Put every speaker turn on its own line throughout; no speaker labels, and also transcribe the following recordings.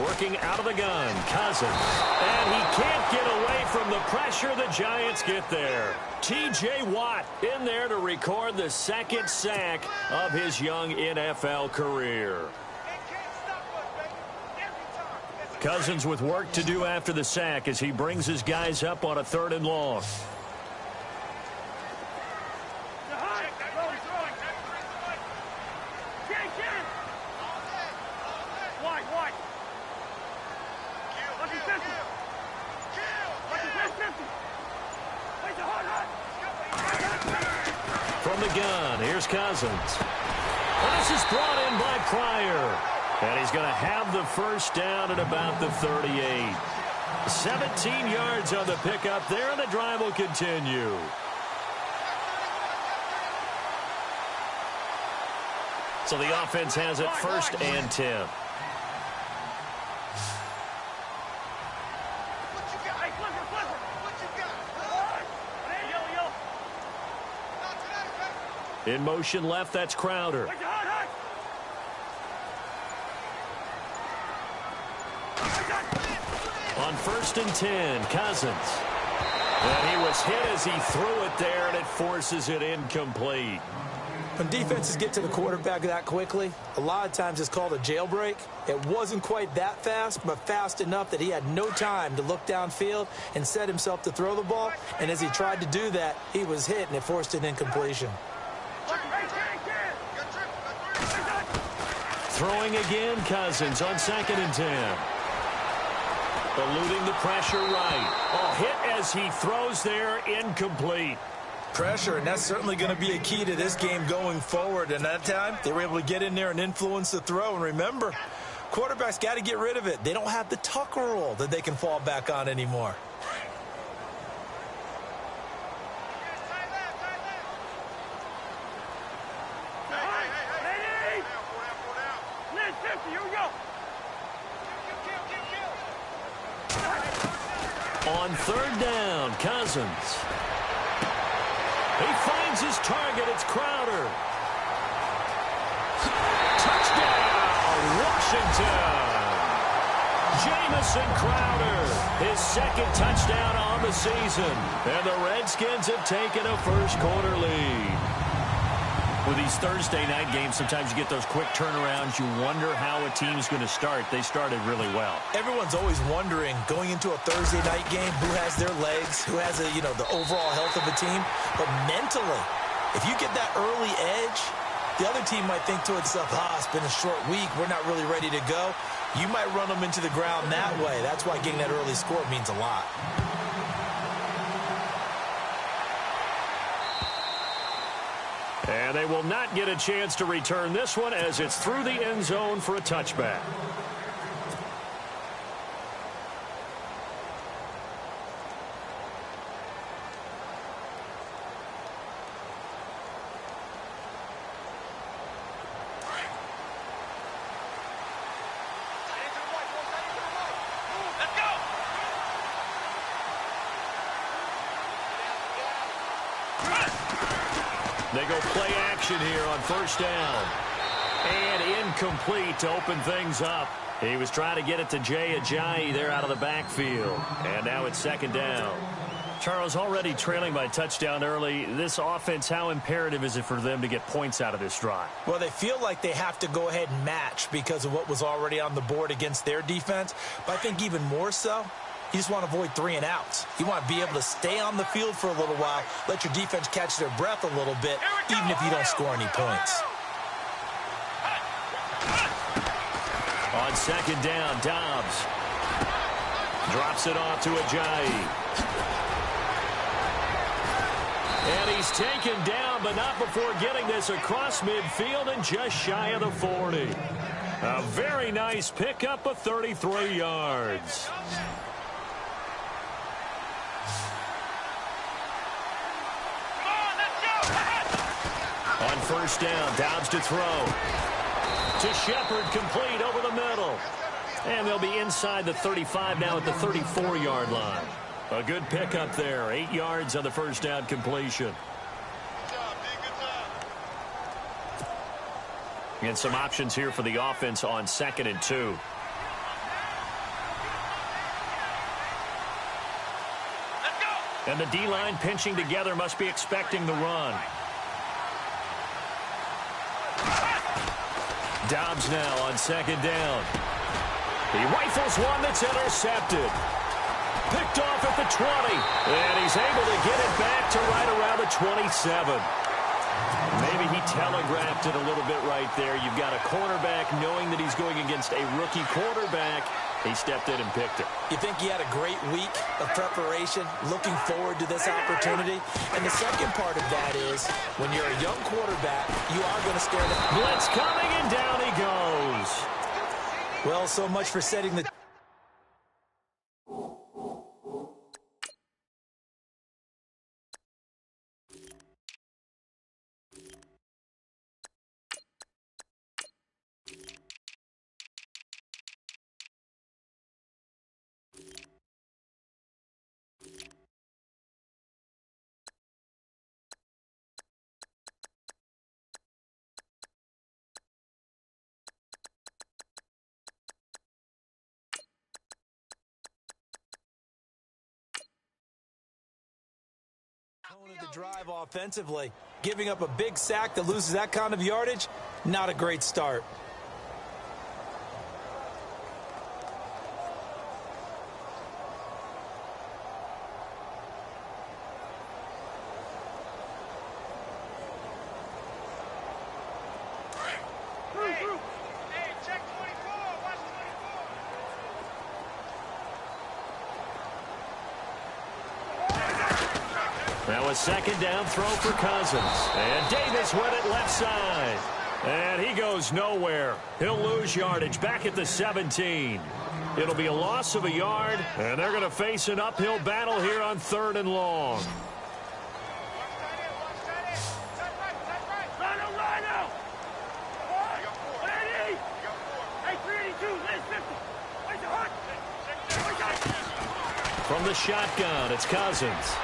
Working out of the gun, Cousins. And he can't get away from the pressure. The Giants get there. T.J. Watt in there to record the second sack of his young NFL career. Cousins with work to do after the sack as he brings his guys up on a 3rd and long. From the gun, here's Cousins. This is brought in by Pryor. And he's going to have the first down at about the 38. 17 yards on the pickup there, and the drive will continue. So the offense has it 1st and 10. In motion left, that's Crowder. On 1st and 10, Cousins. And he was hit as he threw it there, and it forces it incomplete.
When defenses get to the quarterback that quickly, a lot of times it's called a jailbreak. It wasn't quite that fast, but fast enough that he had no time to look downfield and set himself to throw the ball. And as he tried to do that, he was hit, and it forced an incompletion.
Throwing again, Cousins on 2nd and 10. Eluding the pressure right. Hit as he throws there, incomplete.
Pressure, and that's certainly going to be a key to this game going forward. And that time, they were able to get in there and influence the throw. And remember, quarterbacks got to get rid of it. They don't have the Tucker rule that they can fall back on anymore.
On 3rd down, Cousins. He finds his target. It's Crowder. Touchdown, Washington. Jamison Crowder, his 2nd touchdown on the season. And the Redskins have taken a first-quarter lead. With these Thursday night games, sometimes you get those quick turnarounds. You wonder how a team's going to start. They started really well.
Everyone's always wondering, going into a Thursday night game, who has their legs, who has the overall health of a team. But mentally, if you get that early edge, the other team might think to itself, it's been a short week. We're not really ready to go. You might run them into the ground that way. That's why getting that early score means a lot.
And they will not get a chance to return this one as it's through the end zone for a touchback. They go play action here on 1st down. And incomplete to open things up. He was trying to get it to Jay Ajayi there out of the backfield. And now it's 2nd down. Charles, already trailing by a touchdown early. This offense, how imperative is it for them to get points out of this drive?
Well, they feel like they have to go ahead and match because of what was already on the board against their defense. But I think even more so, you just want to avoid 3 and outs. You want to be able to stay on the field for a little while, let your defense catch their breath a little bit, even if you don't score any points.
On 2nd down, Dobbs drops it off to Ajayi. And he's taken down, but not before getting this across midfield and just shy of the 40. A very nice pickup of 33 yards. On 1st down, Dobbs to throw. To Shepard, complete over the middle. And they'll be inside the 35 now at the 34-yard line. A good pickup there. 8 yards on the 1st down completion. And some options here for the offense on 2nd and 2. And the D-line pinching together must be expecting the run. Dobbs now on second down. He rifles one that's intercepted. Picked off at the 20. And he's able to get it back to right around the 27. Maybe he telegraphed it a little bit right there. You've got a cornerback knowing that he's going against a rookie quarterback. He stepped in and picked it.
You think he had a great week of preparation, looking forward to this opportunity? And the second part of that is, when you're a young quarterback, you are going to stare at the
blitz coming, and down he goes.
Well, so much for setting the... of the drive offensively. Giving up a big sack that loses that kind of yardage, not a great start.
Now a second down throw for Cousins. And Davis went it left side. And he goes nowhere. He'll lose yardage back at the 17. It'll be a loss of a yard, and they're going to face an uphill battle here on 3rd and long. From the shotgun, it's Cousins.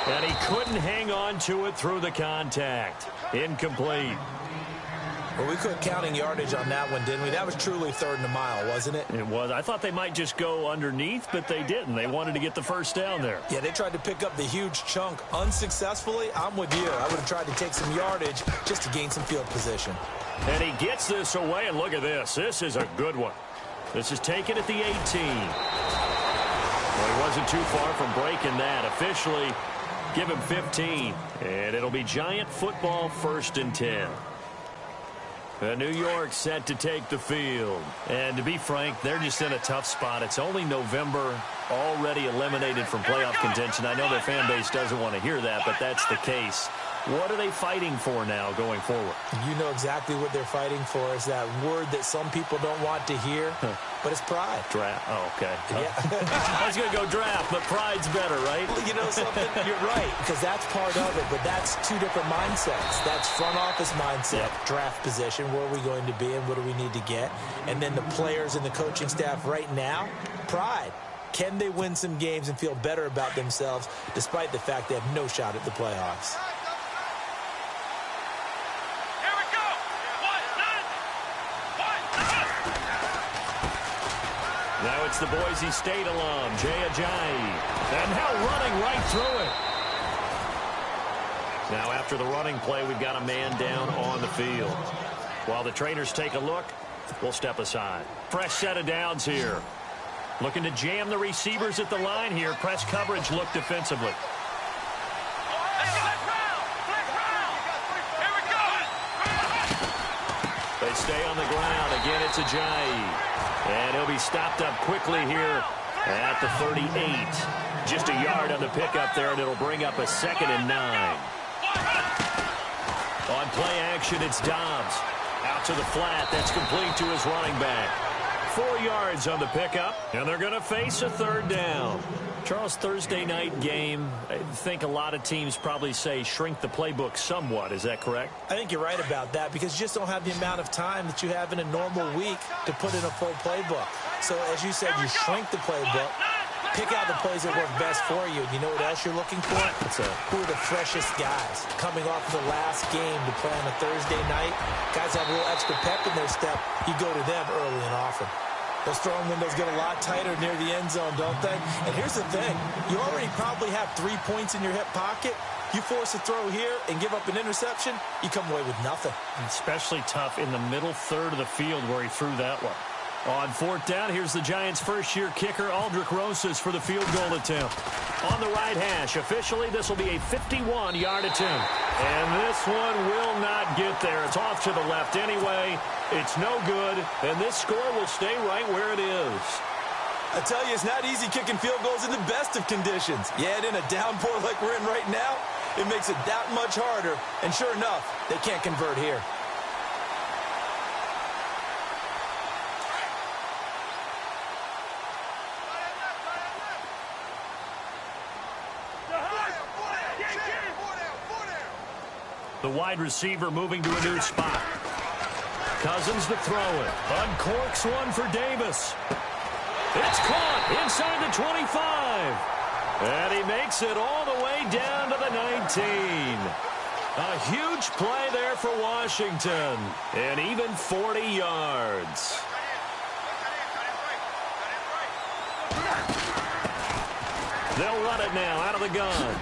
And he couldn't hang on to it through the contact. Incomplete.
Well, we quit counting yardage on that one, didn't we? That was truly 3rd and a mile, wasn't it?
It was. I thought they might just go underneath, but they didn't. They wanted to get the first down there.
Yeah, they tried to pick up the huge chunk unsuccessfully. I'm with you. I would have tried to take some yardage just to gain some field position.
And he gets this away, and look at this. This is a good one. This is taken at the 18. Well, he wasn't too far from breaking that. Officially, give him 15. And it'll be Giant football, 1st and 10. New York set to take the field. And to be frank, they're just in a tough spot. It's only November, already eliminated from playoff contention. I know their fan base doesn't want to hear that, but that's the case. What are they fighting for now going forward?
You know exactly what they're fighting for. Is that word that some people don't want to hear, but it's pride.
Draft. Oh, okay.
Yeah.
I was going to go draft, but pride's better, right?
Well, you know something? You're right, because that's part of it, but that's two different mindsets. That's front office mindset, draft position, where are we going to be and what do we need to get? And then the players and the coaching staff right now, pride. Can they win some games and feel better about themselves despite the fact they have no shot at the playoffs?
Now it's the Boise State alum, Jay Ajayi. And now running right through it. Now after the running play, we've got a man down on the field. While the trainers take a look, we'll step aside. Fresh set of downs here. Looking to jam the receivers at the line here. Press coverage look defensively. They stay on the ground. Again, it's Ajayi. And he'll be stopped up quickly here at the 38. Just a yard on the pickup there, and it'll bring up a 2nd and 9. On play action, it's Dobbs. Out to the flat. That's complete to his running back. 4 yards on the pickup, and they're going to face a 3rd down. Charles, Thursday night game, I think a lot of teams probably say shrink the playbook somewhat. Is that correct?
I think you're right about that because you just don't have the amount of time that you have in a normal week to put in a full playbook. So, as you said, you shrink the playbook, pick out the plays that work best for you. You know what else you're looking for? Who are the freshest guys coming off the last game to play on a Thursday night? Guys have a little extra pep in their step. You go to them early and often. Those throwing windows get a lot tighter near the end zone, don't they? And here's the thing. You already probably have 3 points in your hip pocket. You force a throw here and give up an interception, you come away with nothing.
Especially tough in the middle third of the field where he threw that one. On 4th down, here's the Giants' first-year kicker, Aldrich Rosas, for the field goal attempt. On the right hash, officially, this will be a 51-yard attempt. And this one will not get there. It's off to the left anyway. It's no good, and this score will stay right where it is.
I tell you, it's not easy kicking field goals in the best of conditions. Yet in a downpour like we're in right now, it makes it that much harder. And sure enough, they can't convert here.
The wide receiver moving to a new spot. Cousins to throw it. Uncorks one for Davis. It's caught inside the 25. And he makes it all the way down to the 19. A huge play there for Washington. And even 40 yards. They'll run it now out of the gun.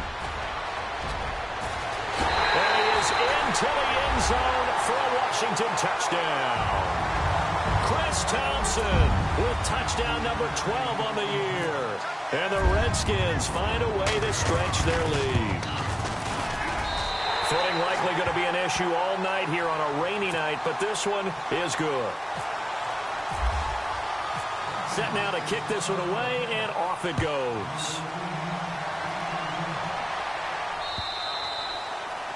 And he is into the end zone for a Washington touchdown. Chris Thompson with touchdown number 12 on the year. And the Redskins find a way to stretch their lead. Footing likely going to be an issue all night here on a rainy night, but this one is good. Set now to kick this one away, and off it goes.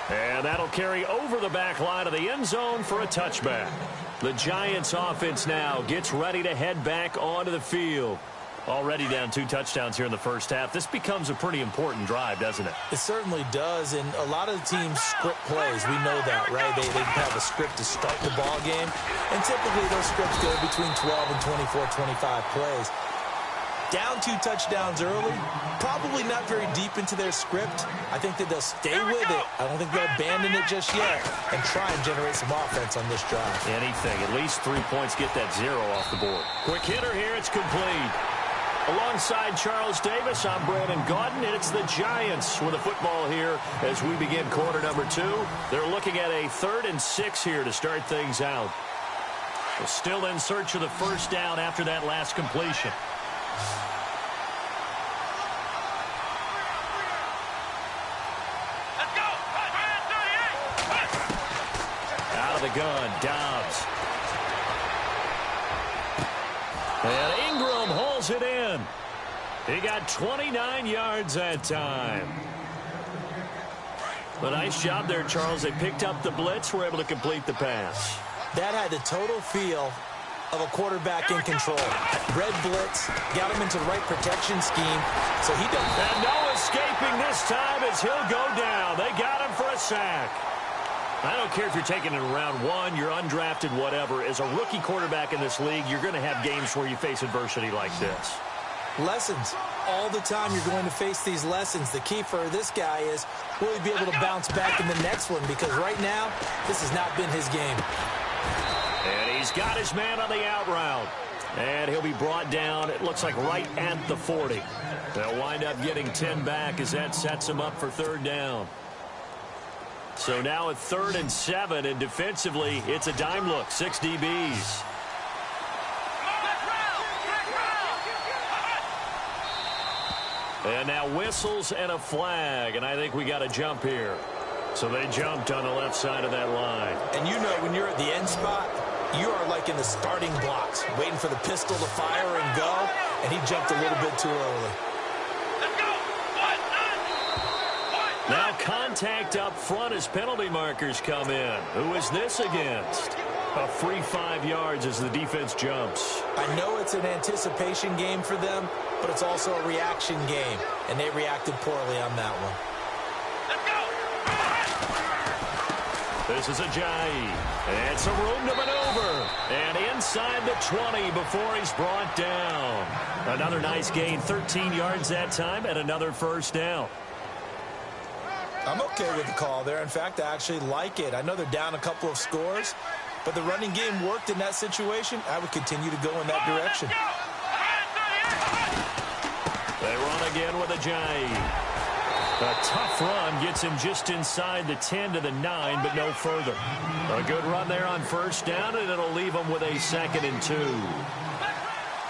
And that'll carry over the back line of the end zone for a touchback. The Giants offense now gets ready to head back onto the field. Already down 2 touchdowns here in the first half. This becomes a pretty important drive, doesn't it?
It certainly does, and a lot of the teams script plays. We know that, right? They have a script to start the ball game, and typically those scripts go between 12 and 24, 25 plays. Down 2 touchdowns early, probably not very deep into their script. I think that they'll stay with it. I don't think they'll abandon it just yet and try and generate some offense on this drive.
Anything, at least 3 points, get that 0 off the board. Quick hitter here, it's complete. Alongside Charles Davis, I'm Brandon Gaudin, and it's the Giants with the football here as we begin quarter number 2. They're looking at a 3rd and 6 here to start things out. We're still in search of the first down after that last completion. Out of the gun, Dobbs. And Ingram hauls it in. He got 29 yards that time. A nice job there, Charles. They picked up the blitz, were able to complete the pass.
That had the total feel of a quarterback in control. Red blitz, got him into the right protection scheme, so he does.
And no escaping this time as he'll go down. They got him for a sack. I don't care if you're taking it in round 1, you're undrafted, whatever. As a rookie quarterback in this league, you're going to have games where you face adversity like this.
Lessons. All the time you're going to face these lessons. The key for this guy is, will he be able to bounce back in the next one? Because right now, this has not been his game.
And he's got his man on the out route. And he'll be brought down, it looks like right at the 40. They'll wind up getting 10 back as that sets him up for 3rd down. So now at 3rd and 7, and defensively, it's a dime look, 6 DBs. And now whistles and a flag, and I think we got a jump here. So they jumped on the left side of that line.
And you know when you're at the end spot, you are like in the starting blocks, waiting for the pistol to fire and go, and he jumped a little bit too early.
Now contact up front as penalty markers come in. Who is this against? A free 5 yards as the defense jumps.
I know it's an anticipation game for them, but it's also a reaction game, and they reacted poorly on that one.
This is Ajayi, and some room to maneuver, and inside the 20 before he's brought down. Another nice gain, 13 yards that time, and another first down.
I'm okay with the call there. In fact, I actually like it. I know they're down a couple of scores, but the running game worked in that situation. I would continue to go in that direction.
They run again with a J. A tough run gets him just inside the 10 to the 9, but no further. A good run there on first down, and it'll leave him with a 2nd and 2.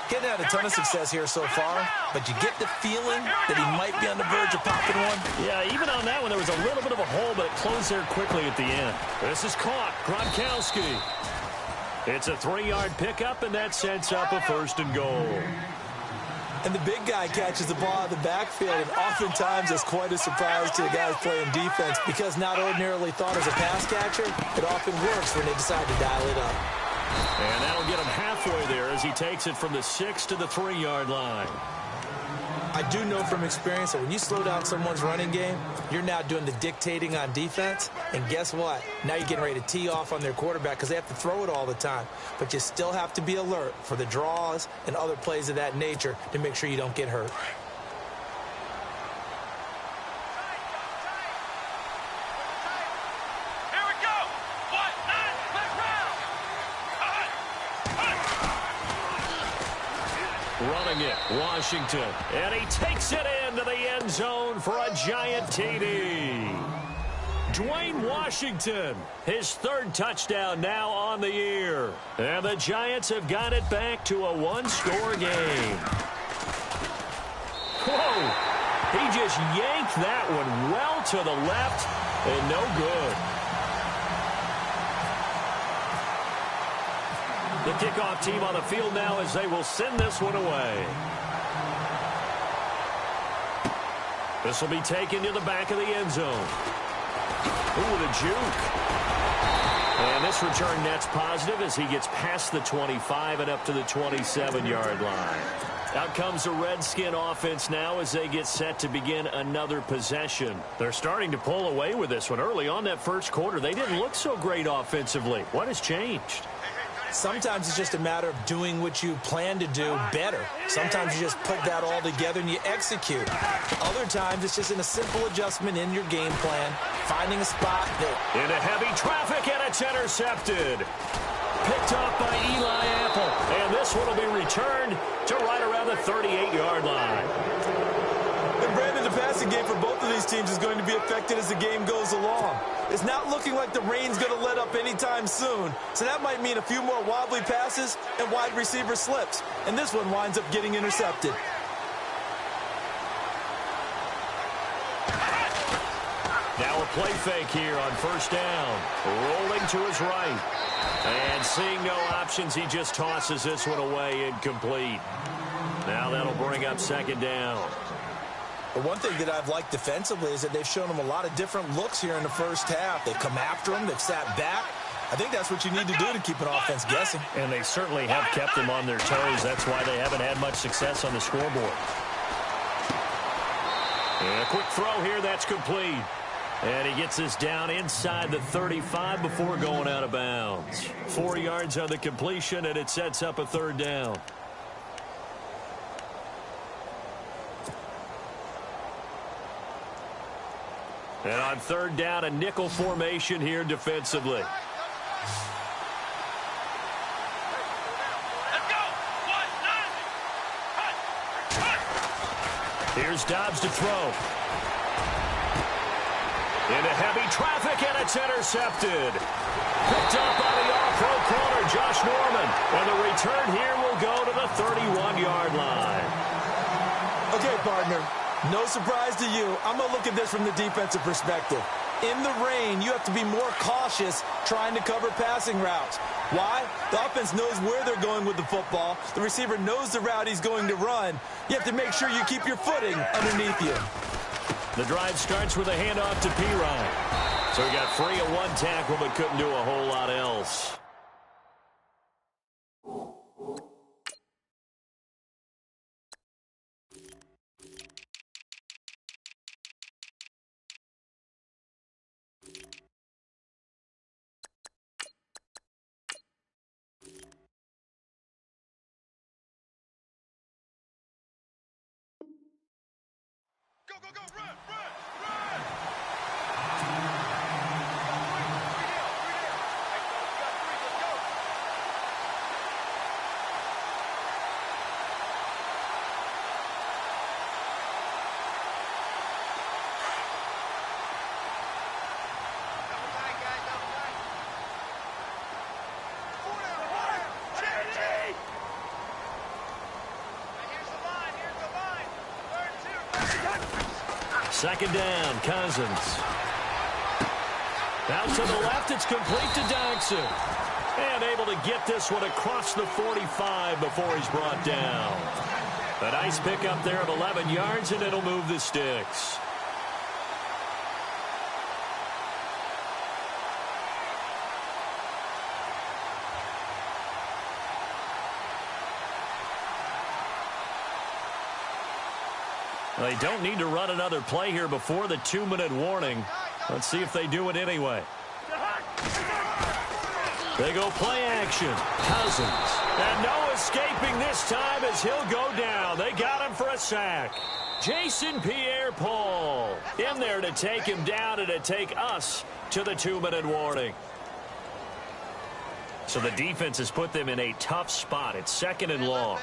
Getting had a ton of success here so far, but you get the feeling that he might be on the verge of popping one.
Yeah, even on that one, there was a little bit of a hole, but it closed there quickly at the end. This is caught. Gronkowski. It's a 3-yard pickup, and that sets up a 1st and goal.
And the big guy catches the ball out of the backfield, and oftentimes it's quite a surprise to the guys playing defense because not ordinarily thought as a pass catcher, it often works when they decide to dial it up.
And that'll get him halfway there as he takes it from the 6 to the 3-yard line.
I do know from experience that when you slow down someone's running game, you're now doing the dictating on defense. And guess what? Now you're getting ready to tee off on their quarterback because they have to throw it all the time. But you still have to be alert for the draws and other plays of that nature to make sure you don't get hurt.
Running it, Washington, and he takes it into the end zone for a giant TD. Dwayne Washington, his 3rd touchdown now on the year. And the Giants have got it back to a 1-score game. Whoa! He just yanked that one well to the left and no good. The kickoff team on the field now as they will send this one away. This will be taken to the back of the end zone. Ooh, the juke. And this return net's positive as he gets past the 25 and up to the 27-yard line. Out comes the Redskin offense now as they get set to begin another possession. They're starting to pull away with this one. Early on that first quarter, they didn't look so great offensively. What has changed?
Sometimes it's just a matter of doing what you plan to do better. Sometimes you just put that all together and you execute. Other times it's just in a simple adjustment in your game plan, finding a spot that...
Into heavy traffic, and it's intercepted. Picked off by Eli Apple, and this one will be returned to right around the 38-yard line.
And Brandon, the passing game for both of these teams is going to be affected as the game goes along. It's not looking like the rain's going to let up anytime soon, so that might mean a few more wobbly passes and wide receiver slips. And this one winds up getting intercepted.
Now a play fake here on first down. Rolling to his right. And seeing no options, he just tosses this one away incomplete. Now that'll bring up 2nd down.
But one thing that I've liked defensively is that they've shown them a lot of different looks here in the first half. They've come after them. They've sat back. I think that's what you need to do to keep an offense guessing.
And they certainly have kept them on their toes. That's why they haven't had much success on the scoreboard. And a quick throw here. That's complete. And he gets this down inside the 35 before going out of bounds. 4 yards on the completion, and it sets up a 3rd down. And on 3rd down, a nickel formation here defensively. Here's Dobbs to throw. Into heavy traffic, and it's intercepted. Picked up by the off-road corner, Josh Norman. And the return here will go to the 31-yard line.
Okay, partner. No surprise to you. I'm going to look at this from the defensive perspective. In the rain, you have to be more cautious trying to cover passing routes. Why? The offense knows where they're going with the football. The receiver knows the route he's going to run. You have to make sure you keep your footing underneath you.
The drive starts with a handoff to P-Ryan. So he got free of one tackle but couldn't do a whole lot else.
Go, run, run!
Second down, Cousins. Out to the left, it's complete to Dodson. And able to get this one across the 45 before he's brought down. A nice pickup there of 11 yards, and it'll move the sticks. They don't need to run another play here before the 2-minute warning. Let's see if they do it anyway. They go play action. Cousins. And no escaping this time as he'll go down. They got him for a sack. Jason Pierre-Paul in there to take him down and to take us to the 2-minute warning. So the defense has put them in a tough spot. It's 2nd and long.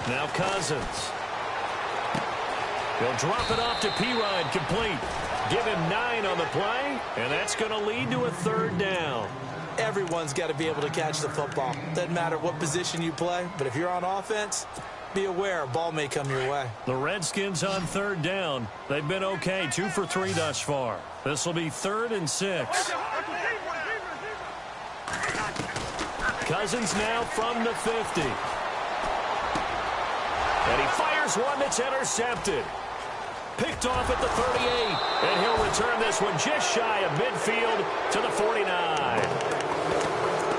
Now Cousins. He'll drop it off to P-Ryan, complete. Give him 9 on the play, and that's going to lead to a 3rd down.
Everyone's got to be able to catch the football. Doesn't matter what position you play, but if you're on offense, be aware a ball may come your way.
The Redskins on 3rd down. They've been okay, 2 for 3 thus far. This will be 3rd and 6. Cousins now from the 50. And he fires one that's intercepted. Picked off at the 38. And he'll return this one just shy of midfield to the 49.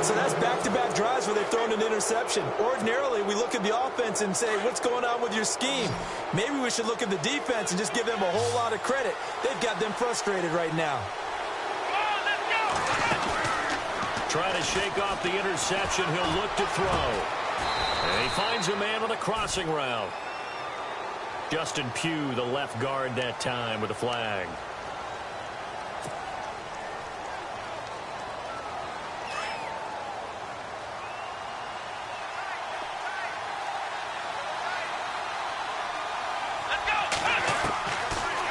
So that's back-to-back drives where they've thrown an interception. Ordinarily, we look at the offense and say, what's going on with your scheme? Maybe we should look at the defense and just give them a whole lot of credit. They've got them frustrated right now.
Trying to shake off the interception. He'll look to throw. And he finds a man on a crossing route. Justin Pugh, the left guard that time with a flag.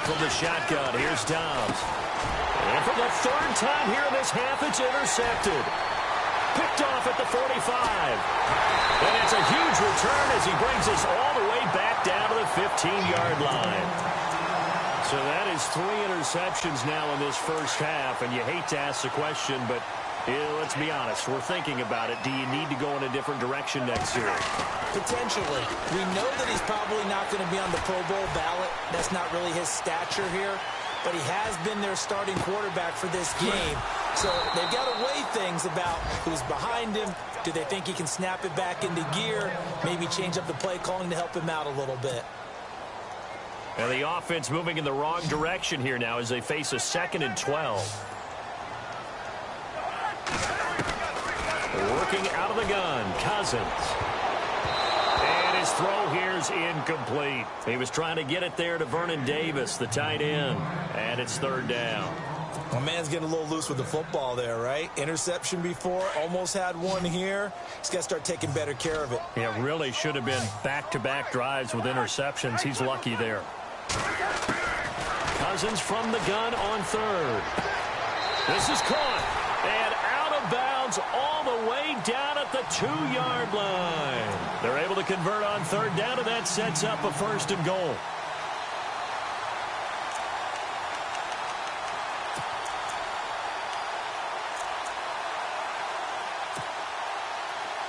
From the shotgun, here's Dobbs. And for the 3rd time here in this half, it's intercepted. Picked off at the 45. And it's a huge return as he brings us all the way back down to the 15-yard line. So that is 3 interceptions now in this first half, and you hate to ask the question, but let's be honest, we're thinking about it. Do you need to go in a different direction next year?
Potentially. We know that he's probably not going to be on the Pro Bowl ballot. That's not really his stature here. But he has been their starting quarterback for this game. So they've got to weigh things about who's behind him. Do they think he can snap it back into gear? Maybe change up the play calling to help him out a little bit.
And the offense moving in the wrong direction here now as they face a 2nd and 12. Working out of the gun, Cousins. And his throw here is incomplete. He was trying to get it there to Vernon Davis, the tight end. And it's 3rd down.
My man's getting a little loose with the football there, right? Interception before, almost had one here. He's got to start taking better care of it.
Yeah, really should have been back-to-back drives with interceptions. He's lucky there. Cousins from the gun on 3rd. This is caught. And out of bounds all the way down at the 2-yard line. They're able to convert on 3rd down, and that sets up a 1st and goal.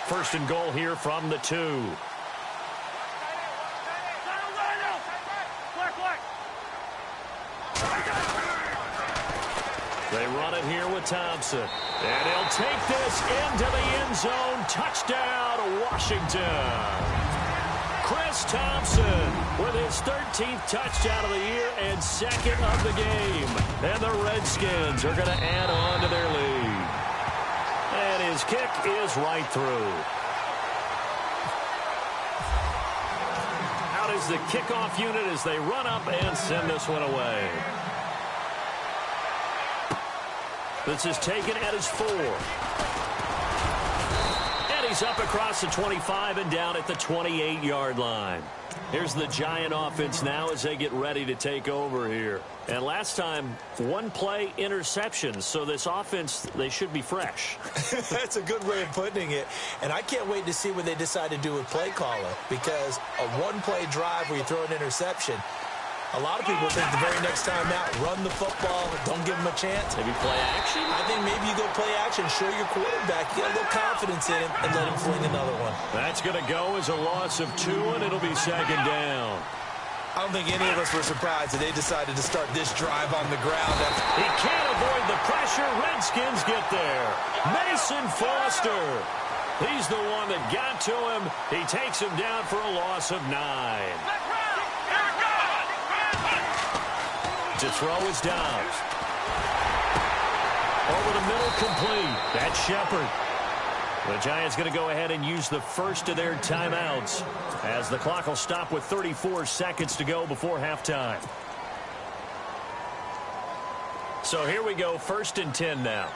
First and goal here from the 2. They run it here with Thompson. And he'll take this into the end zone. Touchdown, Washington. Chris Thompson with his 13th touchdown of the year and 2nd of the game. And the Redskins are going to add on to their lead. And his kick is right through. Out is the kickoff unit as they run up and send this one away. This is taken at his 4. And He's up across the 25 and down at the 28-yard line. Here's the Giant offense now as they get ready to take over here. And last time, one-play interceptions. So this offense, they should be fresh.
That's a good way of putting it. And I can't wait to see what they decide to do with play caller. Because a one-play drive where you throw an interception, a lot of people think the very next time out, run the football, don't give them a chance.
Maybe play action?
I think maybe you go play action, show your quarterback, you got a little confidence in him, and let him fling another one.
That's going to go as a loss of 2, and it'll be second down.
I don't think any of us were surprised that they decided to start this drive on the ground.
He can't avoid the pressure. Redskins get there. Mason Foster. He's the one that got to him. He takes him down for a loss of 9. To throw is Dobbs. Over the middle, complete. That's Shepard. The Giants going to go ahead and use the first of their timeouts as the clock will stop with 34 seconds to go before halftime. So here we go, 1st and 10 now.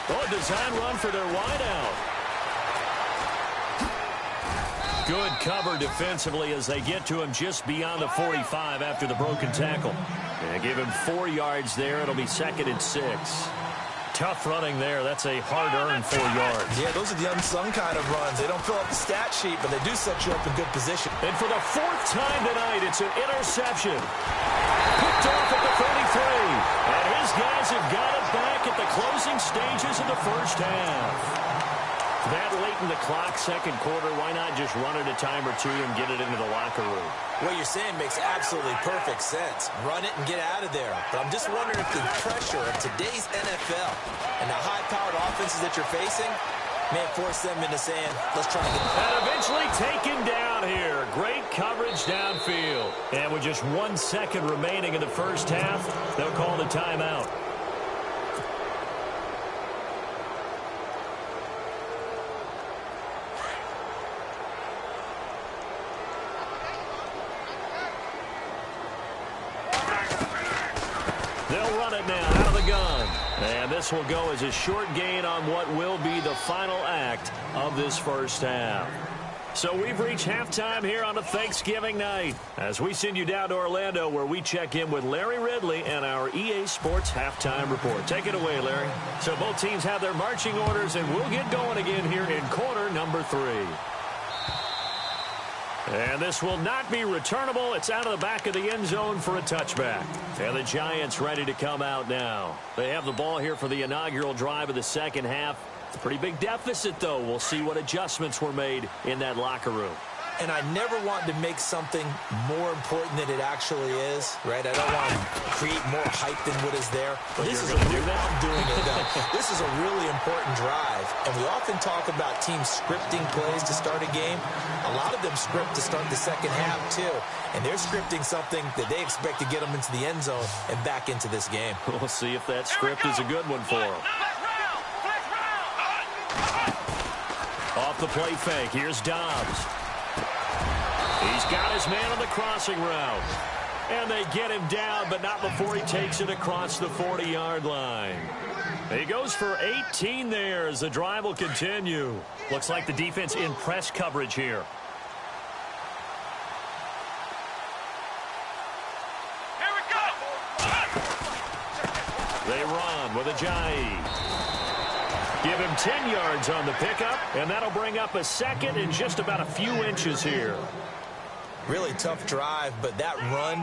Oh, design run for their wideout. Good cover defensively as they get to him just beyond the 45 after the broken tackle. And give him 4 yards there. It'll be 2nd and 6. Tough running there. That's a hard-earned 4 yards.
Yeah, those are the unsung kind of runs. They don't fill up the stat sheet, but they do set you up in good position.
And for the 4th time tonight, it's an interception. Picked off at the 33. And his guys have got it back at the closing stages of the first half. That late in the clock, second quarter, why not just run it a time or two and get it into the locker room?
What you're saying makes absolutely perfect sense. Run it and get out of there. But I'm just wondering if the pressure of today's NFL and the high-powered offenses that you're facing may force them into saying, let's try and get it.
And eventually taken down here. Great coverage downfield. And with just 1 second remaining in the first half, they'll call the timeout. They'll run it now out of the gun. And this will go as a short gain on what will be the final act of this first half. So we've reached halftime here on a Thanksgiving night as we send you down to Orlando where we check in with Larry Ridley and our EA Sports Halftime Report. Take it away, Larry. So both teams have their marching orders, and we'll get going again here in quarter number 3. And this will not be returnable. It's out of the back of the end zone for a touchback. And the Giants ready to come out now. They have the ball here for the inaugural drive of the second half. Pretty big deficit, though. We'll see what adjustments were made in that locker room.
And I never want to make something more important than it actually is, right? I don't want to create more hype than what is there. But this is I'm doing it, though. This is a really important drive. And we often talk about teams scripting plays to start a game. A lot of them script to start the second half, too. And they're scripting something that they expect to get them into the end zone and back into this game.
We'll see if that script is a good one for them. Off the play fake, here's Dobbs. He's got his man on the crossing route. And they get him down, but not before he takes it across the 40-yard line. He goes for 18 there as the drive will continue. Looks like the defense in press coverage here.
Here we go.
They run with Ajayi. Give him 10 yards on the pickup, and that'll bring up a 2nd and just about a few inches here.
Really tough drive, but that run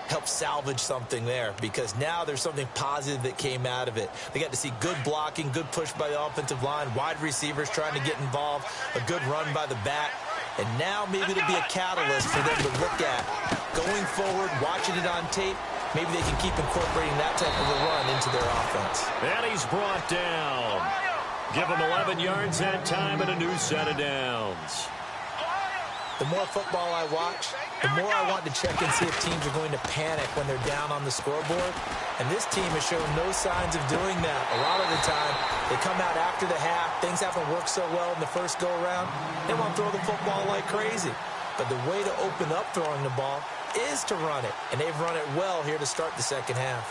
helped salvage something there because now there's something positive that came out of it. They got to see good blocking, good push by the offensive line, wide receivers trying to get involved, a good run by the back, and now maybe it'll be a catalyst for them to look at. Going forward, watching it on tape, maybe they can keep incorporating that type of a run into their offense.
And he's brought down. Give him 11 yards that time and a new set of downs.
The more football I watch, the more I want to check and see if teams are going to panic when they're down on the scoreboard. And this team has shown no signs of doing that. A lot of the time, they come out after the half. Things haven't worked so well in the first go-around. They want to throw the football like crazy. But the way to open up throwing the ball is to run it. And they've run it well here to start the second half.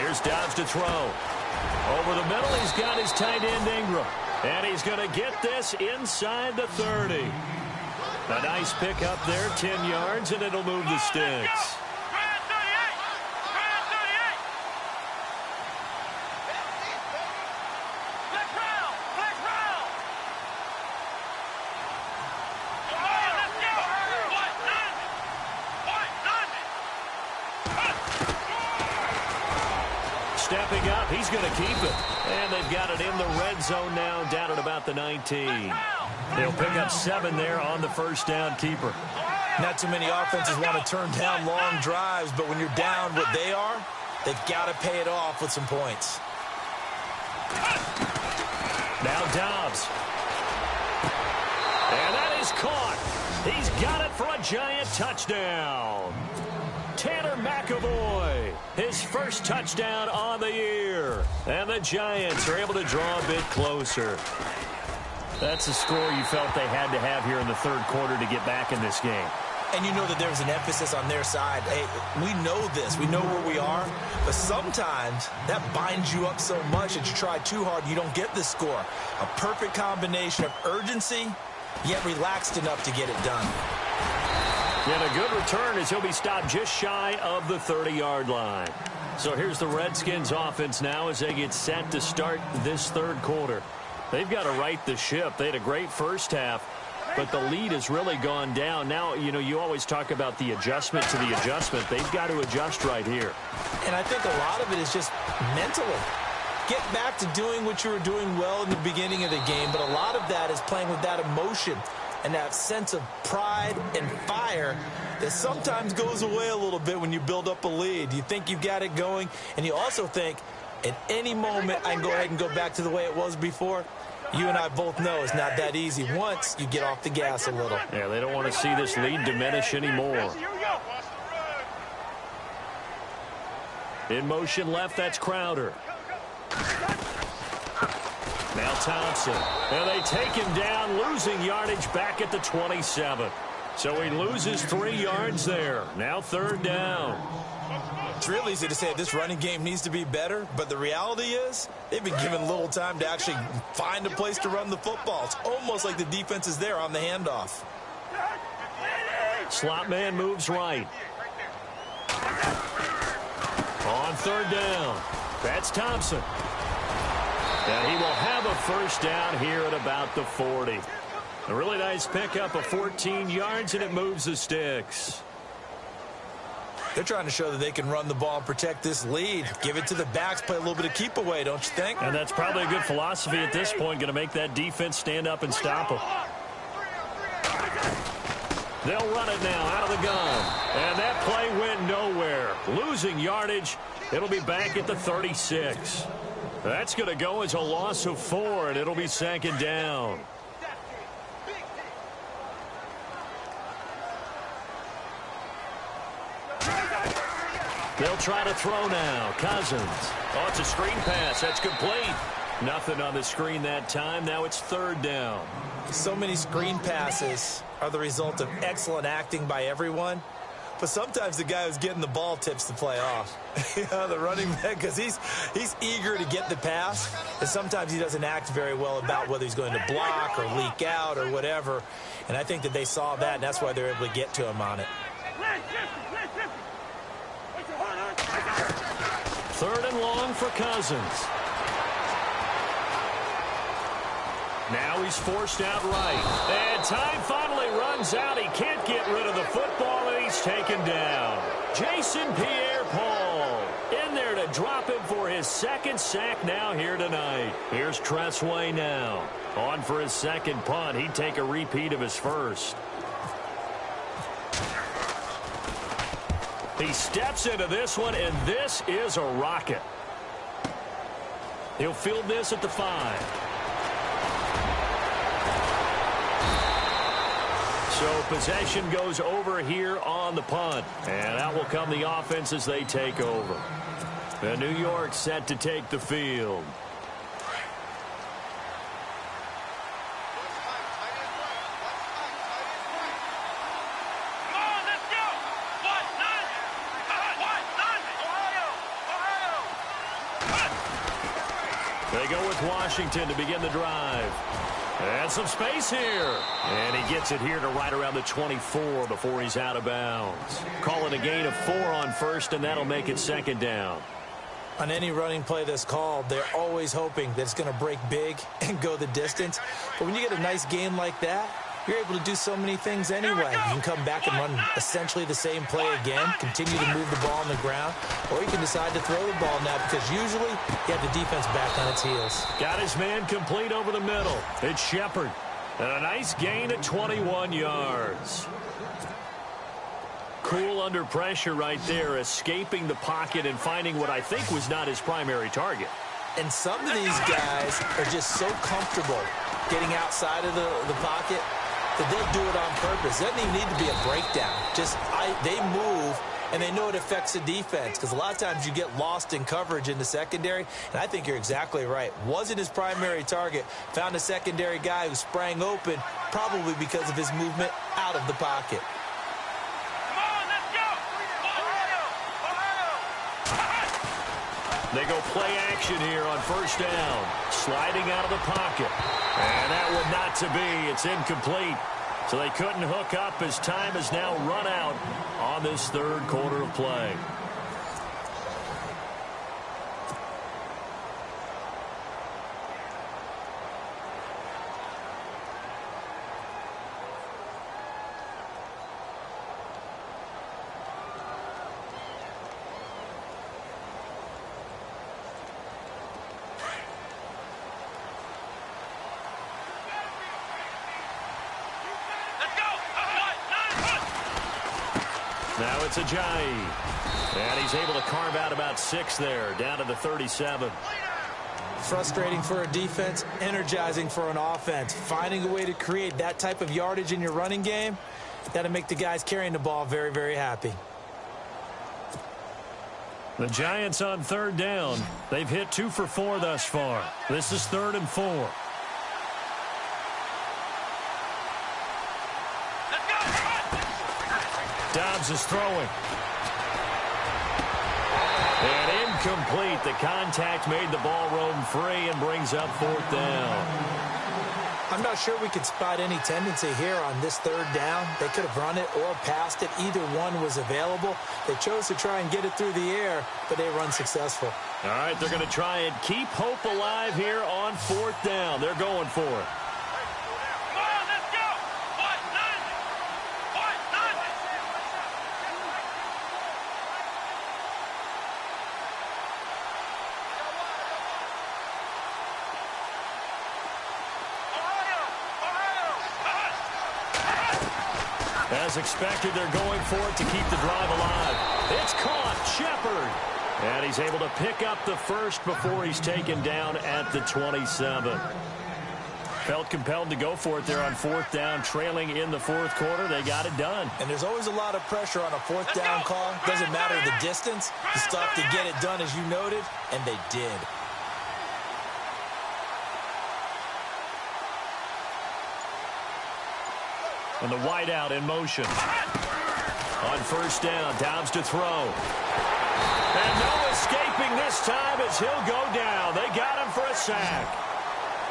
Here's Dobbs to throw. Over the middle, he's got his tight end Ingram. And he's going to get this inside the 30. A nice pick up there, 10 yards, and it'll move the sticks. Stepping up, he's going to keep it. And they've got it in the red zone now, down at about the 19. They'll pick up 7 there on the first down keeper.
Not too many offenses want to turn down long drives, but when you're down what they are, they've got to pay it off with some points.
Now Dobbs. And that is caught. He's got it for a giant touchdown. Tanner McAvoy, his first touchdown on the year. And the Giants are able to draw a bit closer. That's a score you felt they had to have here in the third quarter to get back in this game.
And you know that there's an emphasis on their side. Hey, we know this. We know where we are. But sometimes that binds you up so much that you try too hard and you don't get the score. A perfect combination of urgency, yet relaxed enough to get it done.
And a good return as he'll be stopped just shy of the 30-yard line. So here's the Redskins offense now as they get set to start this third quarter. They've got to right the ship. They had a great first half, but the lead has really gone down. Now, you know, you always talk about the adjustment to the adjustment. They've got to adjust right here.
And I think a lot of it is just mentally. Get back to doing what you were doing well in the beginning of the game, but a lot of that is playing with that emotion and that sense of pride and fire that sometimes goes away a little bit when you build up a lead. You think you've got it going, and you also think, at any moment, I can go ahead and go back to the way it was before. You and I both know it's not that easy once you get off the gas a little.
Yeah, they don't want to see this lead diminish anymore. In motion left, that's Crowder. Now Thompson. And they take him down, losing yardage back at the 27. So he loses 3 yards there. Now third down.
It's real easy to say this running game needs to be better, but the reality is they've been given little time to actually find a place to run the football. It's almost like the defense is there on the handoff.
Slot man moves right. On third down, that's Thompson. And he will have a first down here at about the 40. A really nice pickup of 14 yards, and it moves the sticks.
They're trying to show that they can run the ball and protect this lead. Give it to the backs, play a little bit of keep away, don't you think?
And that's probably a good philosophy at this point, going to make that defense stand up and stop them. They'll run it now out of the gun. And that play went nowhere. Losing yardage. It'll be back at the 36. That's going to go as a loss of 4, and it'll be second down. They'll try to throw now. Cousins. Oh, it's a screen pass. That's complete. Nothing on the screen that time. Now it's third down.
So many screen passes are the result of excellent acting by everyone. But sometimes the guy who's getting the ball tips the play off. The running back, because he's eager to get the pass. And sometimes he doesn't act very well about whether he's going to block or leak out or whatever. And I think that they saw that, and that's why they're able to get to him on it.
Third and long for Cousins. Now he's forced out right. And time finally runs out. He can't get rid of the football, and he's taken down. Jason Pierre-Paul in there to drop him for his second sack now here tonight. Here's Tressway now. On for his second punt. He'd take a repeat of his first. He steps into this one, and this is a rocket. He'll field this at the 5. So possession goes over here on the punt. And out will come the offense as they take over. The New York set to take the field. They go with Washington to begin the drive. And some space here. And he gets it here to right around the 24 before he's out of bounds. Call it a gain of 4 on first, and that'll make it second down.
On any running play that's called, they're always hoping that it's going to break big and go the distance. But when you get a nice gain like that, you're able to do so many things anyway. You can come back and run essentially the same play again, continue to move the ball on the ground, or you can decide to throw the ball now because usually you have the defense back on its heels.
Got his man complete over the middle. It's Shepard. And a nice gain at 21 yards. Cool under pressure right there, escaping the pocket and finding what I think was not his primary target.
And some of these guys are just so comfortable getting outside of the pocket that they'll do it on purpose. It doesn't even need to be a breakdown. They move, and they know it affects the defense because a lot of times you get lost in coverage in the secondary, and I think you're exactly right. Wasn't his primary target. Found a secondary guy who sprang open, probably because of his movement out of the pocket.
Come on, let's go! Ohio!
They go play action here on first down. Sliding out of the pocket. And that one not to be. It's incomplete. So they couldn't hook up as time has now run out on this third quarter of play. Now it's Ajayi. And he's able to carve out about 6 there, down to the 37.
Frustrating for a defense, energizing for an offense. Finding a way to create that type of yardage in your running game, that'll make the guys carrying the ball very, very happy.
The Giants on third down. They've hit 2 for 4 thus far. This is 3rd and 4. Dobbs is throwing. And incomplete. The contact made the ball roam free and brings up 4th down.
I'm not sure we could spot any tendency here on this 3rd down. They could have run it or passed it. Either one was available. They chose to try and get it through the air, but they were unsuccessful.
All right, they're going to try and keep hope alive here on 4th down. They're going for it. As expected, they're going for it to keep the drive alive. It's caught. Shepard. And he's able to pick up the first before he's taken down at the 27. Felt compelled to go for it there on 4th down, trailing in the 4th quarter. They got it done.
And there's always a lot of pressure on a 4th down call. Doesn't matter the distance. You still have to get it done, as you noted, and they did.
And the wideout in motion. On first down, Dobbs to throw. And no escaping this time as he'll go down. They got him for a sack.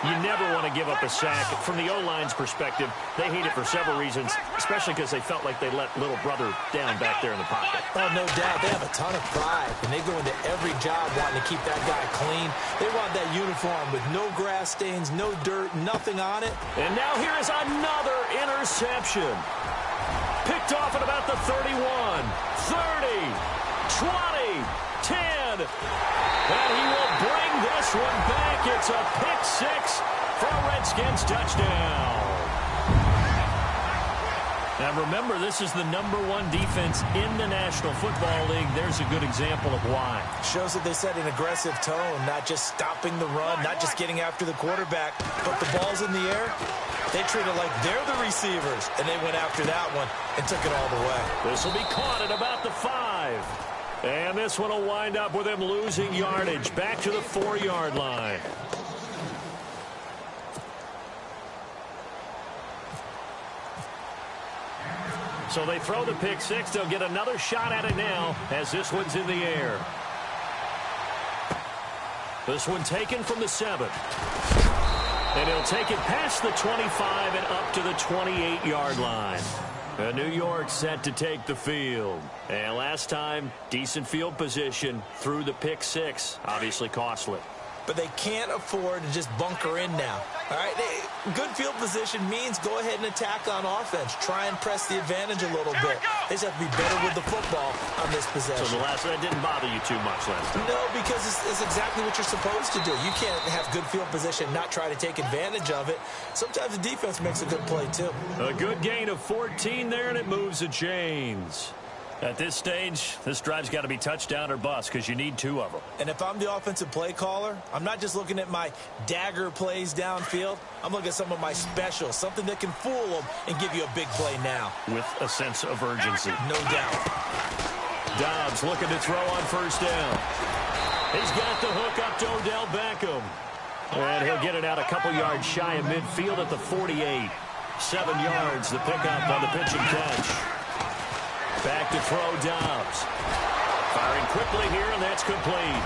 You never want to give up a sack. From the O-line's perspective, they hate it for several reasons, especially because they felt like they let little brother down back there in the pocket.
Oh, no doubt. They have a ton of pride, and they go into every job wanting to keep that guy clean. They want that uniform with no grass stains, no dirt, nothing on it.
And now here is another interception. Picked off at about the 31, 30, 20, 10. And he will bring this one back. It's a pick 6 for a Redskins touchdown. Now remember, this is the #1 defense in the National Football League. There's a good example of why.
Shows that they set an aggressive tone, not just stopping the run, not just getting after the quarterback, but the ball's in the air. They treat it like they're the receivers, and they went after that one and took it all the way.
This will be caught at about the 5. And this one will wind up with him losing yardage back to the 4-yard line. So they throw the pick 6. They'll get another shot at it now as this one's in the air. This one taken from the 7. And he'll take it past the 25 and up to the 28-yard line. New York set to take the field. And last time, decent field position through the pick 6. Obviously costly.
But they can't afford to just bunker in now. All right, good field position means go ahead and attack on offense. Try and press the advantage a little bit. They just have to be better with the football on this possession.
So that didn't bother you too much last time?
No, because it's exactly what you're supposed to do. You can't have good field position, not try to take advantage of it. Sometimes the defense makes a good play, too.
A good gain of 14 there, and it moves the chains. At this stage, this drive's got to be touchdown or bust because you need 2 of them.
And if I'm the offensive play caller, I'm not just looking at my dagger plays downfield. I'm looking at some of my specials, something that can fool them and give you a big play now.
With a sense of urgency.
No doubt.
Dobbs looking to throw on first down. He's got the hook up to Odell Beckham. And he'll get it out a couple yards shy of midfield at the 48. 7 yards, the pickup on the pitch and catch. Back to throw, Dobbs. Firing quickly here, and that's complete.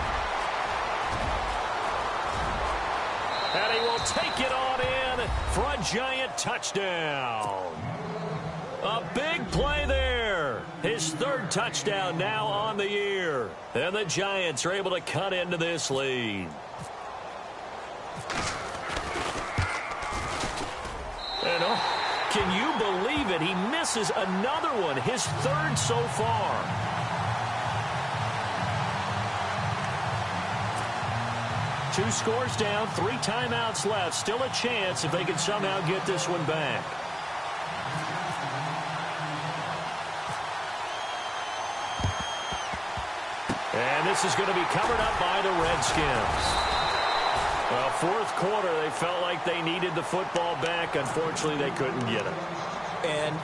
And he will take it on in for a giant touchdown. A big play there. His 3rd touchdown now on the year. And the Giants are able to cut into this lead. And can you believe it? He misses another one, his 3rd so far. Two scores down, 3 timeouts left. Still a chance if they can somehow get this one back. And this is going to be covered up by the Redskins. Well, 4th quarter, they felt like they needed the football back. Unfortunately, they couldn't get it.
And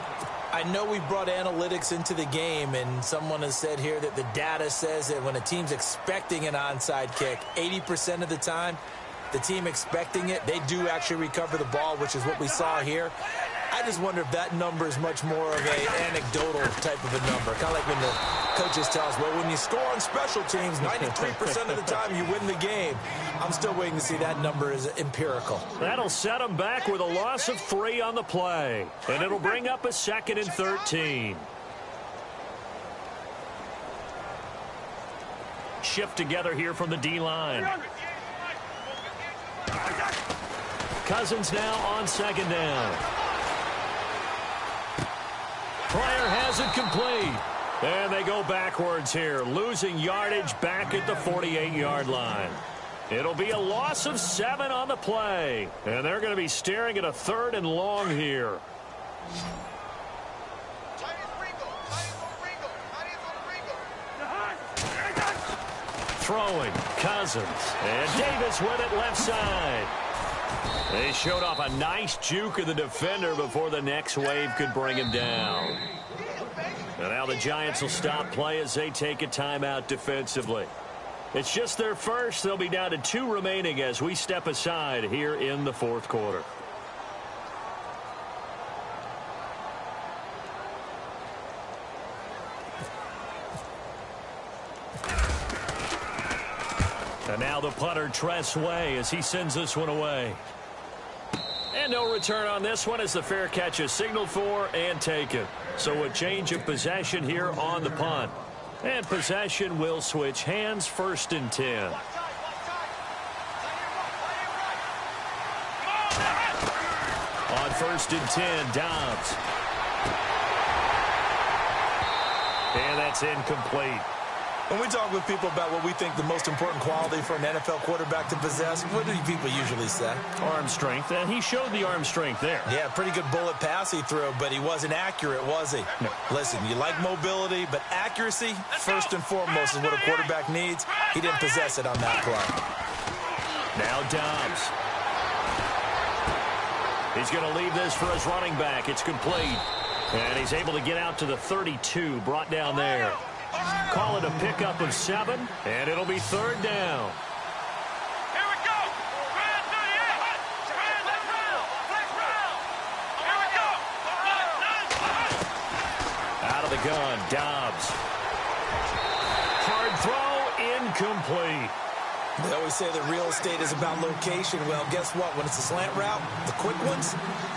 I know we brought analytics into the game, and someone has said here that the data says that when a team's expecting an onside kick, 80% of the time, the team expecting it, they do actually recover the ball, which is what we saw here. I just wonder if that number is much more of an anecdotal type of a number. Kind of like when the coaches tell us, well, when you score on special teams, 93% of the time you win the game. I'm still waiting to see that number is empirical.
That'll set them back with a loss of 3 on the play. And it'll bring up a 2nd and 13. Shift together here from the D-line. Cousins now on 2nd down. Pryor has it complete. And they go backwards here, losing yardage back at the 48-yard line. It'll be a loss of 7 on the play. And they're going to be staring at a 3rd and long here. Throwing, Cousins. And Davis with it left side. They showed off a nice juke of the defender before the next wave could bring him down. And now the Giants will stop play as they take a timeout defensively. It's just their first. They'll be down to 2 remaining as we step aside here in the 4th quarter. And now the punter, Tress Way, as he sends this one away. And no return on this one as the fair catch is signaled for and taken. So a change of possession here on the punt. And possession will switch hands, 1st and 10. On 1st and 10, Dobbs. And that's incomplete.
When we talk with people about what we think the most important quality for an NFL quarterback to possess, what do people usually say?
Arm strength, and he showed the arm strength there.
Yeah, pretty good bullet pass he threw, but he wasn't accurate, was he?
No. Listen,
you like mobility, but accuracy, first and foremost, is what a quarterback needs. He didn't possess it on that play.
Now Dobbs. He's going to leave this for his running back. It's complete. And he's able to get out to the 32, brought down there. Call it a pickup of 7, and it'll be 3rd down.
Here we go. Grand 38. Grand left round. Left round. Here we go.
Out of the gun, Dobbs. Hard throw, incomplete.
They always say that real estate is about location. Well, guess what? When it's a slant route, the quick ones,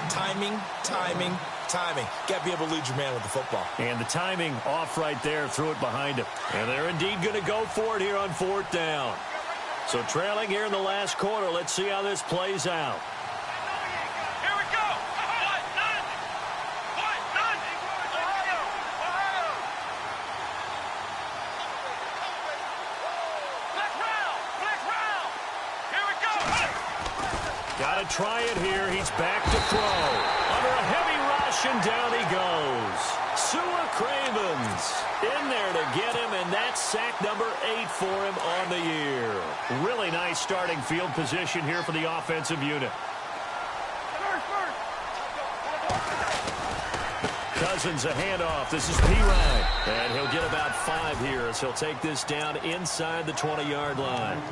timing, timing, timing. Got to be able to lead your man with the football.
And the timing off right there, threw it behind him. And they're indeed going to go for it here on 4th down. So trailing here in the last quarter. Let's see how this plays out.
Here we go. Flex round. Here we go.
Got to try it here. He's back to throw. Under a heavy rush, and down he goes. Sua Cravens in there to get him, and that's sack number 8 for him on the year. Really nice starting field position here for the offensive unit. Cousins a handoff. This is P-Ryan. And he'll get about 5 here as he'll take this down inside the 20-yard line.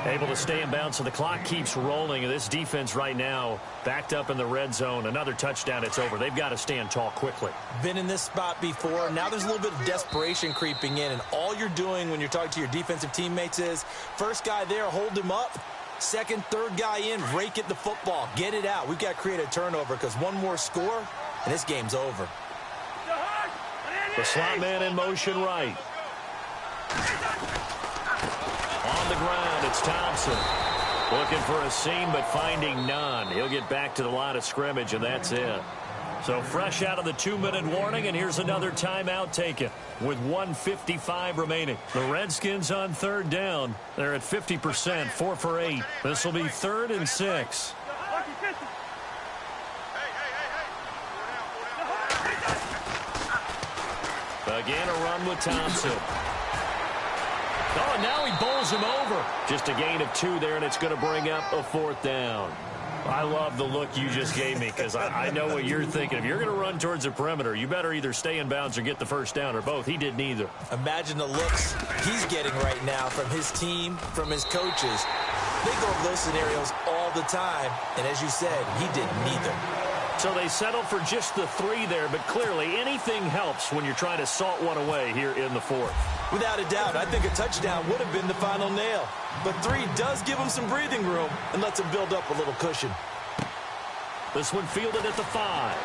Able to stay in bounds, so the clock keeps rolling. And this defense right now backed up in the red zone. Another touchdown, it's over. They've got to stand tall quickly.
Been in this spot before. Now there's a little bit of desperation creeping in. And all you're doing when you're talking to your defensive teammates is, first guy there, hold him up. Second, third guy in, rake at the football. Get it out. We've got to create a turnover because one more score, and this game's over.
The slot man in motion right. On the ground, it's Thompson. Looking for a seam, but finding none. He'll get back to the line of scrimmage, and that's it. So fresh out of the 2-minute warning, and here's another timeout taken with 1:55 remaining. The Redskins on 3rd down. They're at 50%, 4 for 8. This will be 3rd and 6. Again, a run with Thompson. Oh, and now he bowls him over. Just a gain of 2 there, and it's going to bring up a 4th down. I love the look you just gave me because I know what you're thinking. If you're going to run towards the perimeter, you better either stay in bounds or get the first down, or both. He did neither.
Imagine the looks he's getting right now from his team, from his coaches. They go over those scenarios all the time, and as you said, he did neither.
So they settle for just the 3 there, but clearly anything helps when you're trying to salt one away here in the 4th.
Without a doubt, I think a touchdown would have been the final nail. But 3 does give him some breathing room and lets him build up a little cushion.
This one fielded at the 5.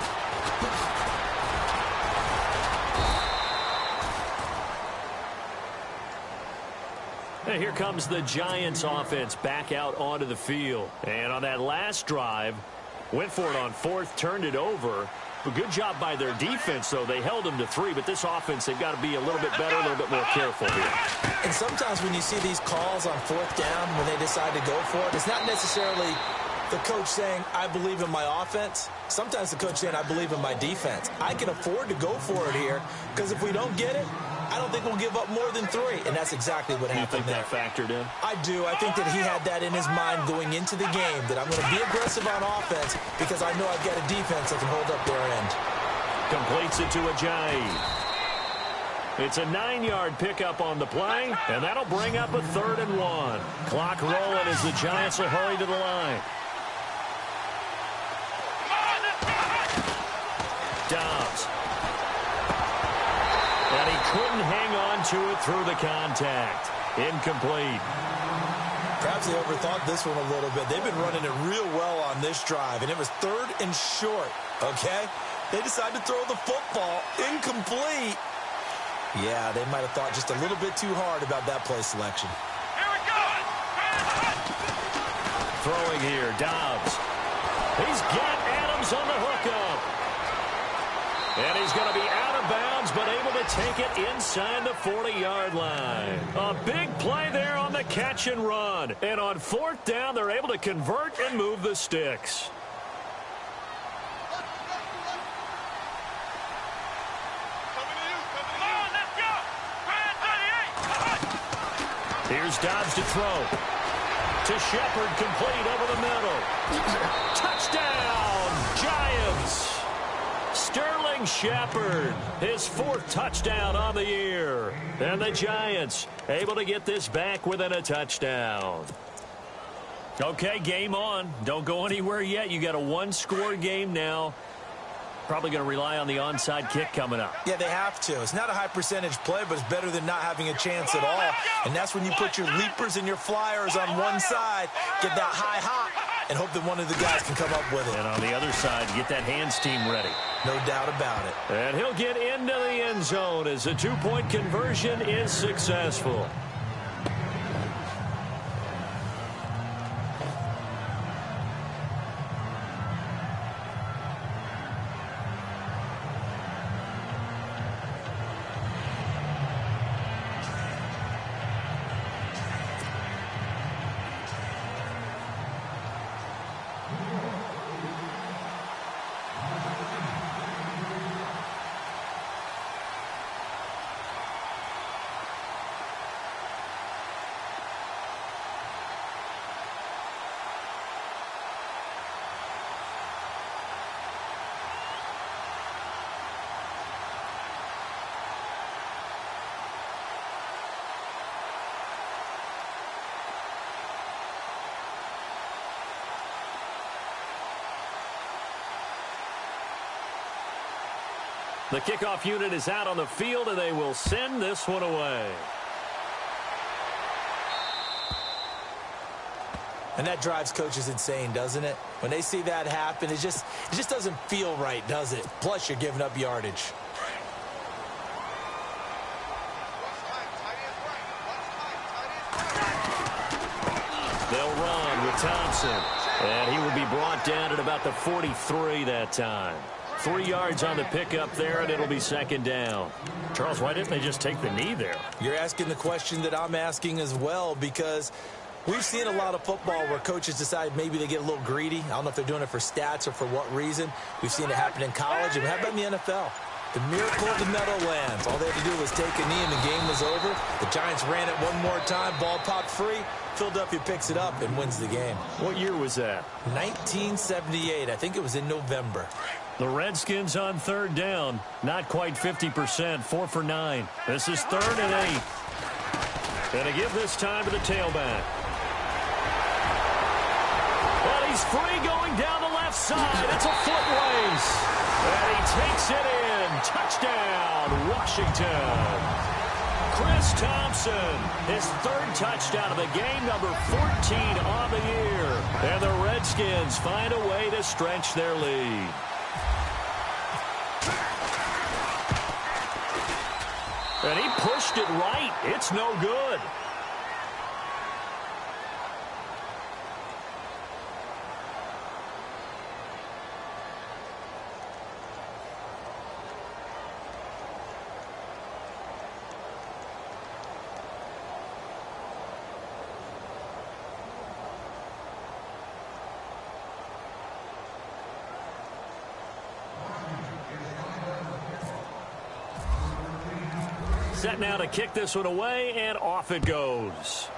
And here comes the Giants offense back out onto the field. And on that last drive, went for it on 4th, turned it over. A good job by their defense, though. They held them to 3, but this offense, they've got to be a little bit better, a little bit more careful here.
And sometimes when you see these calls on 4th down, when they decide to go for it, it's not necessarily the coach saying, I believe in my offense. Sometimes the coach saying, I believe in my defense. I can afford to go for it here, because if we don't get it, I don't think we'll give up more than 3. And that's exactly what happened there.
You think that factored in?
I do. I think that he had that in his mind going into the game, that I'm going to be aggressive on offense because I know I've got a defense that can hold up their end.
Completes it to Ajayi. It's a 9-yard pickup on the play, and that'll bring up a 3rd and 1. Clock rolling as the Giants will hurry to the line. Dobbs. And he couldn't hang on to it through the contact. Incomplete.
Perhaps they overthought this one a little bit. They've been running it real well on this drive, and it was 3rd and short, okay? They decided to throw the football incomplete. Yeah, they might have thought just a little bit too hard about that play selection.
Here we go.
Throwing here, Dobbs. He's got Adams on the hookup. And he's going to be out of bounds, but able to take it inside the 40-yard line. A big play there on the catch and run. And on 4th down, they're able to convert and move the sticks. Here's Dobbs to throw. To Shepard, complete over the middle. Touchdown, Giants. Sterling Shepard, his 4th touchdown on the year. And the Giants able to get this back within a touchdown. Okay, game on. Don't go anywhere yet. You got a 1-score game now. Probably going to rely on the onside kick coming up.
Yeah, they have to. It's not a high percentage play, but it's better than not having a chance at all. And that's when you put your leapers and your flyers on one side, get that high hop, and hope that one of the guys can come up with it.
And on the other side, get that hands team ready.
No doubt about it.
And he'll get into the end zone as the two-point conversion is successful. The kickoff unit is out on the field, and they will send this one away.
And that drives coaches insane, doesn't it? When they see that happen, it just doesn't feel right, does it? Plus, you're giving up yardage.
They'll run with Thompson. And he will be brought down at about the 43 that time. 3 yards on the pickup there, and it'll be second down. Charles, why didn't they just take the knee there?
You're asking the question that I'm asking as well, because we've seen a lot of football where coaches decide maybe they get a little greedy. I don't know if they're doing it for stats or for what reason. We've seen it happen in college, and how about in the NFL? The miracle of the Meadowlands. All they had to do was take a knee, and the game was over. The Giants ran it one more time. Ball popped free. Philadelphia picks it up and wins the game.
What year was that?
1978. I think it was in November.
The Redskins on third down. Not quite 50%. 4 for 9. This is 3rd and 8. And to give this time to the tailback. Well, he's free going down the left side. It's a foot race. And he takes it in. Touchdown, Washington. Chris Thompson, his 3rd touchdown of the game, number 14 on the year. And the Redskins find a way to stretch their lead. And he pushed it right. It's no good. Set now to kick this one away, and off it goes.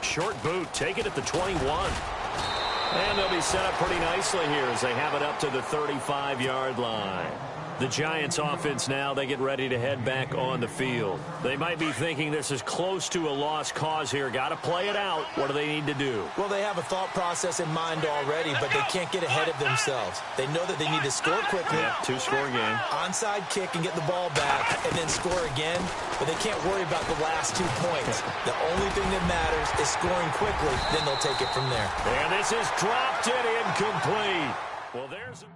Short boot, take it at the 21. And they'll be set up pretty nicely here as they have it up to the 35-yard line. The Giants offense now, they get ready to head back on the field. They might be thinking this is close to a lost cause here. Got to play it out. What do they need to do?
Well, they have a thought process in mind already, but they can't get ahead of themselves. They know that they need to score quickly.
Yeah, 2-score game.
Onside kick and get the ball back and then score again, but they can't worry about the last 2 points. The only thing that matters is scoring quickly, then they'll take it from there.
And this is dropped it incomplete. Well, there's a